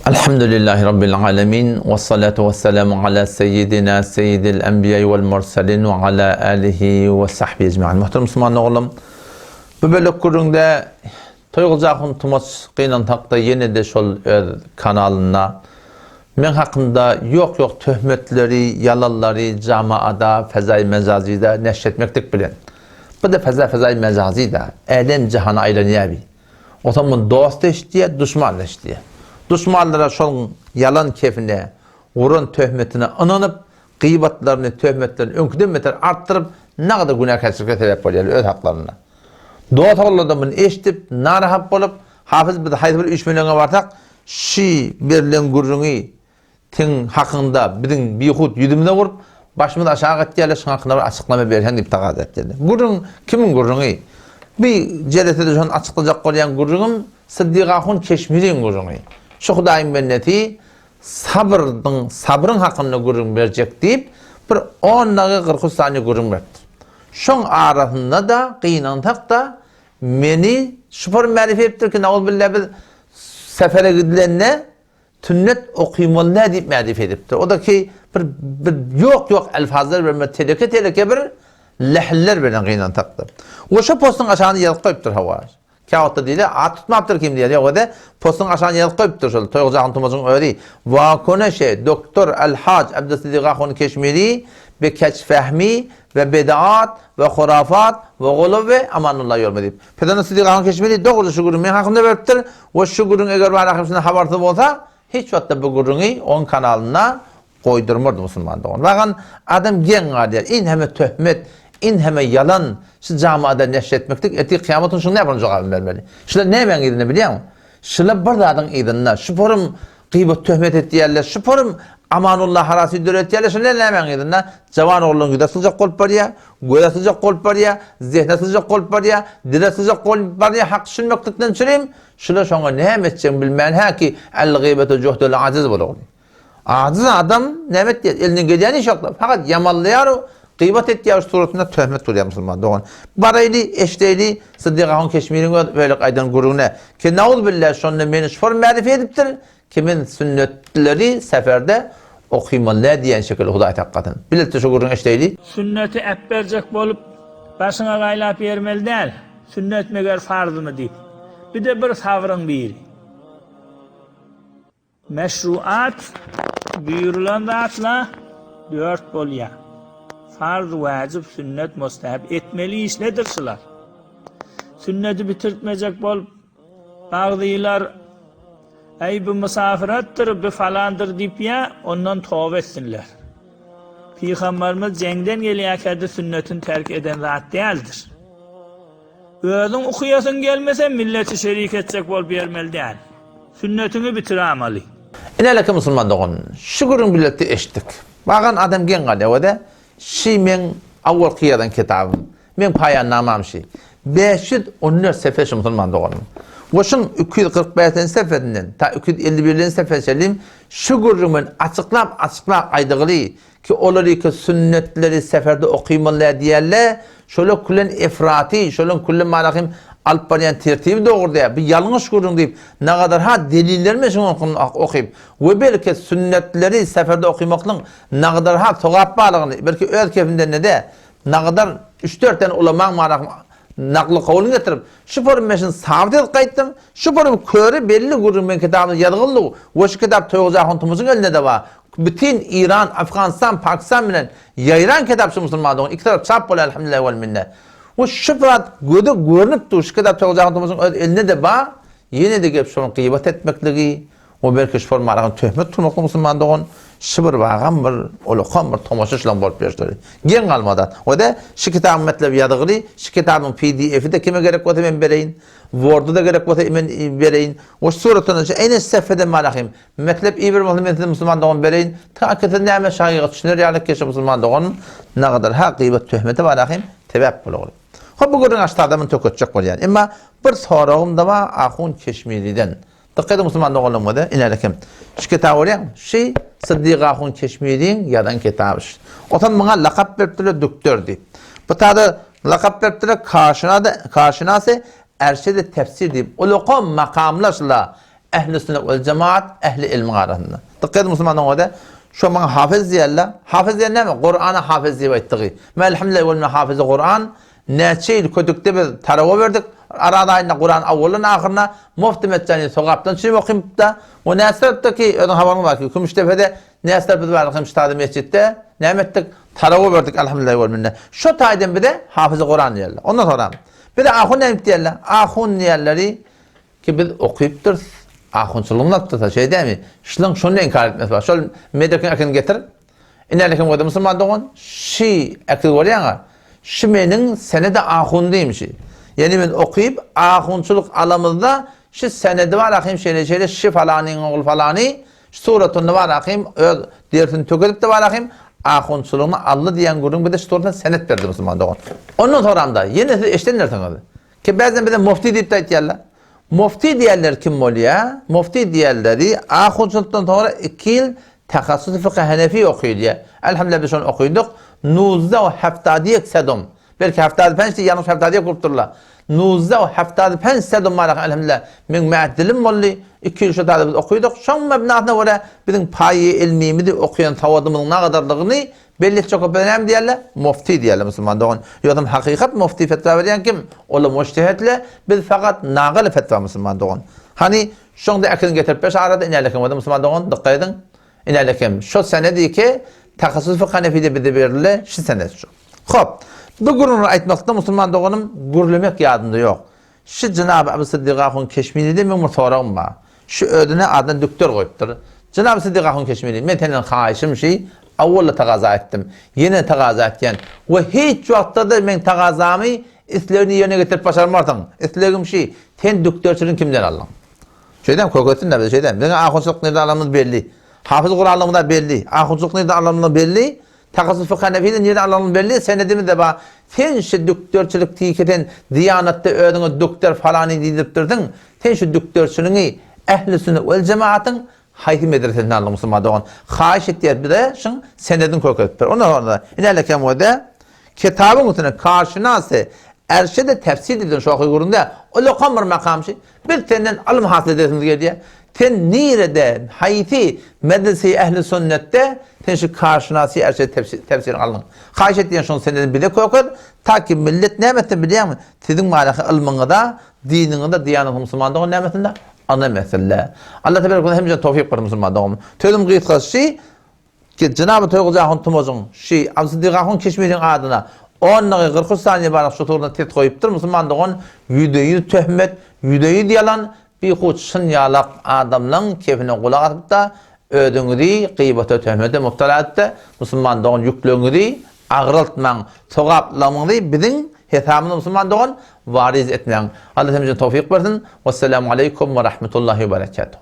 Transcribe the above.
Elhamdülillahi Rabbil alemin ve salatu ve selamu ala seyyidina seyyidil enbiya vel mursalin ve ala alihi ve sahbihi ecma'in. Muhterem Müslüman oğlum, bu bölük kurunda toyğulcağın tumas qıynan taqda yine de şol kanalına men hakkında yok töhmetleri, yalanları camaada, fezai mezazida neşretmektik bilen. Bu da fezai mezazida elen cihana aylanayabi. O zaman dost eşdiye, düşman eşdiye. Düşmanlara şol yalan kefine, vurun töhmetine ananıp, gıybatlarını, töhmetlerini önküden meter arttırıp, ne kadar günah keçirke sebep oluyor öz haklarına. Doğa tağlı adamın eşitip, narahap olup, hafız bir de haydi bir 3 milyona vartak, şi berilen gurrunu, tin hakkında, bizim bihut yüdümüne vurup, başımda aşağı gittiğiyle şun hakkında bir açıklama verirken deyip taqat ettiğini. Gurrun, kimin gurrunu? Bir ceretede şun açıklayacak olayan gurrunun, Sıddık-ı Keşmiri'nin gurrunu. Şu Hudayın benneti sabrın hakkında gurrun verecek deyip bir 10'lığı 43 saniye gurrun verdi. Şun arasında da qıyınantak da meni şüphor mərif ettir ki nağıl billah bir sefere gidilenine tünnet okuymalı ne deyip mərif ediptir. O da ki bir yok elfazlar verme teleke bir lehiller veren qıyınantaktır. O şu postun aşağını yazıp koyuptur hava. Kağıtta değil, at tutmaptır kim diye. O da postun aşağıya yazıp koyuptur şöyle. Toyğulcağın tumasın öyle. Vakone Doktor El-Hac Abdüs-Sıddık Keşmiri ve keçfehmi ve bedaat ve khurafat ve guluv ve amanullah yolma deyip. Pedana Sıddık Keşmiri doğru şu gurun men hakkında veriptir. O şu gurun eğer var akımsında habartı olsa hiç vatta bu gurunu on kanalına koydurmurdu Müslüman doğun. Bakın adam gen gadiyer. İn heme töhmet, in heme yalan şu camiada neşretmektik. Eti kıyametin şunu ne yapacak abim vermeli. Şöyle ne ben gidin biliyor musun? Şöyle bir dağdan idinler. Şu porum gıybet töhmet ettiği yerler. Şu porum amanullah harası dür ettiği yerler. Şöyle ne ben gidinler? Cavan oğlun güdasılacak kolp var ya. Goyasılacak kolp var ya. Zihnasılacak kolp var ya. Dirasılacak kolp var ya. Hak düşünmektikten süreyim. Şöyle şuna ne edeceğim bilmeyen ha ki el gıybetu cuhdul aciz olur. Aciz adam ne emet diye. Elini gelen iş yoklar. Fakat yamallayar o. Gıybat ettiği suratında töhmet duruyor Müslüman doğan. Baraylı, eşteyli, Sıddık-ı Keşmiri'nin böyle aydan gururuna. Ki na'udhu billah şonuna meni şüphor ma'rife ediptir. Kimin sünnetleri seferde okuymalı diyen şekilde Huday hakikaten. Biletti şu gururun eşteyli. Sünneti ep verecek bolup başına gaylap yermeli değil. Sünnet meğer farzı mı deyip. Bir de bir savrın biri. Meşruat buyurulan zatla 4 bolya. Farz, vacip, sünnet, mustahab etmeli iş nedir şular? Sünneti bitirtmeyecek bolup bazılar ey bu misafirattir, bu falandır deyip ya ondan tövbe etsinler. Peygamberimiz cengden geliyakade sünnetin terk eden zat değildir. Özün okuyasın gelmese milleti şerik edecek bol vermeli değil. Sünnetini bitiremeli. İneleke Müslüman doğun. Şu gururun billeti eşittik. Bakın adam gen galiba o da men avval qiyadan kitabım. Men payannamam şey. 514 sefer şu Müslüman doğanım. Oşun 245 seferinden ta 251 sefer selim şu gurrumun açıklap aydığı ki oları ki sünnetleri seferde okuymalı diyerler şöyle kullen ifrati şöyle kullen malahim alıp barayan tertibi doğru diye bir yanlış gurrun deyip ne kadar deliller mi şunu okuyup ve belki sünnetleri seferde okumakla ne kadar toğap bağlığını belki öz kefinden ne de ne kadar 3-4 tane ulama malahim naklı kavulunu getirip şu forum meşin sabit et kayıttım şu forum körü belli gurrun ben kitabını yadığıldı o şu kitap Toyğulcağın Tumuz'un elinde de var. Bütün İran, Afganistan, Pakistan bilen yayıran kitap şu Müslümanların iki taraf çap ol elhamdülillah vel minne. O şıfrat görünüp dur şu kitap Toyğulcağın Tumuz'un elinde de var. Yine de gelip şunu gıybat etmekliği o belki şu formarağın töhmet tunuklu Müslümanların şıbır bağın bir olukan bir tomaşışlan bolup berişleri. Gen kalmadan. O da şu kitabın metlebi yadığılı, şu kitabın PDF'i de kime gerek olsa ben vereyim. Word'u da gerek olsa ben vereyim. O suratını en sefede malahim. Metlep iyi bir Müslüman doğan vereyim. Hakikaten neyme şahıya düşünür yani keşke Müslüman doğanın ne kadar gıybet töhmeti malahim tebep bulur. Bu gurun açtı adamın tökötecek var yani. Ama bir sorağım da var Ahun Keşmiri'den. Tıkkıda Müslüman doğanın da inerekim. Şu kitabı oraya şey Sıddık-ı Keşmiri'nin yadan kitabı. Otan bana lakap veriptiler doktor deyip. Bu tadı lakap veriptiler karşınası erşede tefsir deyip. Uluqom makamlaşla ehli sünnet vel cemaat, ehli ilmin arasında. Dikkat Müslümanlar orada. Şu bana hafız diyorlar. Hafız diyorlar ne mi? Kur'an'a hafız diye ettiği. Elhamdülillah ve hafızı Kur'an. Neçe yıl kötükte bir tarafa verdik. Arada ayında Kur'an avvalın ahırına mufti meccani sokaktan şimdi okuyup da o Nesrep'teki ödün havanı var ki Gümüştepe'de Nesrep'de var Gümüştepe mescitte ne ettik? Tarafa verdik elhamdülillah ve minne. Şu tayden bir de hafızı Kur'an diyorlar. Ondan sonra bir de ahun ne diyorlar? Ahun diyorları ki biz okuyup duruz. Ahunçuluğunu da şey değil mi? Şunun şunu inkar etmesi var. Şöyle medyakin akını getir. İnerlekin koyda Müslüman doğun. Şi akıl var ya. Şimenin senede ahun değilmiş. Yani ben okuyup ahunçuluk alamında şu senede var akım şeyle şi falanın oğul falanı suratında var akım diğertini tökülüp de var akım ahunçuluğunu Allah diyen gurun bir de suratına senet verdi Müslüman doğun. Onun sonra da yine işten nereden oldu? Ki bazen bir de mufti deyip de etiyerler. Mufti diyenler kim oluyor? Mufti diyenleri ahunçuluktan sonra 2 yıl takassus fıkıh Hanefi okuyor diye. Elhamdülillah biz onu okuyorduk. Nuzda o haftadiye sedum. Belki haftadi pençti yanlış haftadiye kurupturlar. Nuzda o haftadi penç sedum var elhamdülillah. Min ma'dilim olli 2 yıl şu da biz okuyorduk. Şu mebnatına göre bizim payı ilmimizi okuyan tavadımın ne kadarlığını belli çok önemli diyorlar. Mufti diyorlar Müslüman doğun. Yodum hakikat mufti fetva veren kim? Ola müştehitle biz fakat nağıl fetva Müslüman doğun. Hani şunda akılın getirip 5 arada inerlekim vardı Müslüman doğun. Dikkat edin. İnerlekim. Şu sene değil ki takassus fıkh Hanefi'de bize verilir. Şu sene şu. Hop. Bu gurunu aytmakta Müslüman doğunun gurlemek yadında yok. Şu Cenab-ı Ebu Sıddık Ahun Keşmiri'de ben murtağım var. Şu ödüne adına doktor koyuptur. Cenab-ı Sıddık Ahun Keşmiri, ben senin haişim şey, avvalla taqaza ettim. Yine taqaza etken. Ve hiç vaxtta da ben taqazamı islerini yerine getirip başarmardım. İslerim şey, sen doktorçülüğün kimden aldın? Şeyden korkutun da şeyden. Benim ahunçluk nerede alanımız belli. Hafız Kur'an'lığımız da belli. Ahunçluk nerede alanımız belli. Takassus fıkh Hanefi'de nerede alanımız belli. Senedimiz de var. Sen şu doktorçülük tiyiketen Diyanet'te ödünü doktor falan edip durdun. Sen şu doktorçülüğünü ehli sünnet vel cemaatın haydi medresesinden alın Müslüman doğan. Xahiş ettiği bir de şun senedin korkutur. Ondan sonra ilerleken orada kitabın üstüne karşınası erşede tefsir edildiğin şu okuyurunda o lokamır makamı bir senden alım hasıl edersiniz geliyor. Ten nirede hayti medrese ehli sünnette ten şu karşınası erşede tefsirini alın. Xahiş ettiğin şun senedin bile korkur. Ta ki millet nimetini biliyor mu? Sizin malakı ilmini da dinini de diyaneti Müslüman doğan nimetinde ana mesele. Allah tebarek hemce tevfik ver Müslüman doğum. Tölüm gıyıtkası şey ki Cenab-ı Teala Tumozun şey Abdülkadir Keşmir'in adına 10-40 saniye barak şuturuna tet koyuptur Müslüman doğan yüdeyi töhmet, yüdeyi yalan bir huçsun yalak adamların keyfine kulak atıp da ödüngüri gıybata töhmete muhtala etti. Müslüman doğan yüklüngüri ağrıltman, soğaplamını bizim hesabını Müslüman doğan variz etmeyen. Allah hemce tevfik versin. Vesselamu aleyküm ve rahmetullahi ve berekatuhu.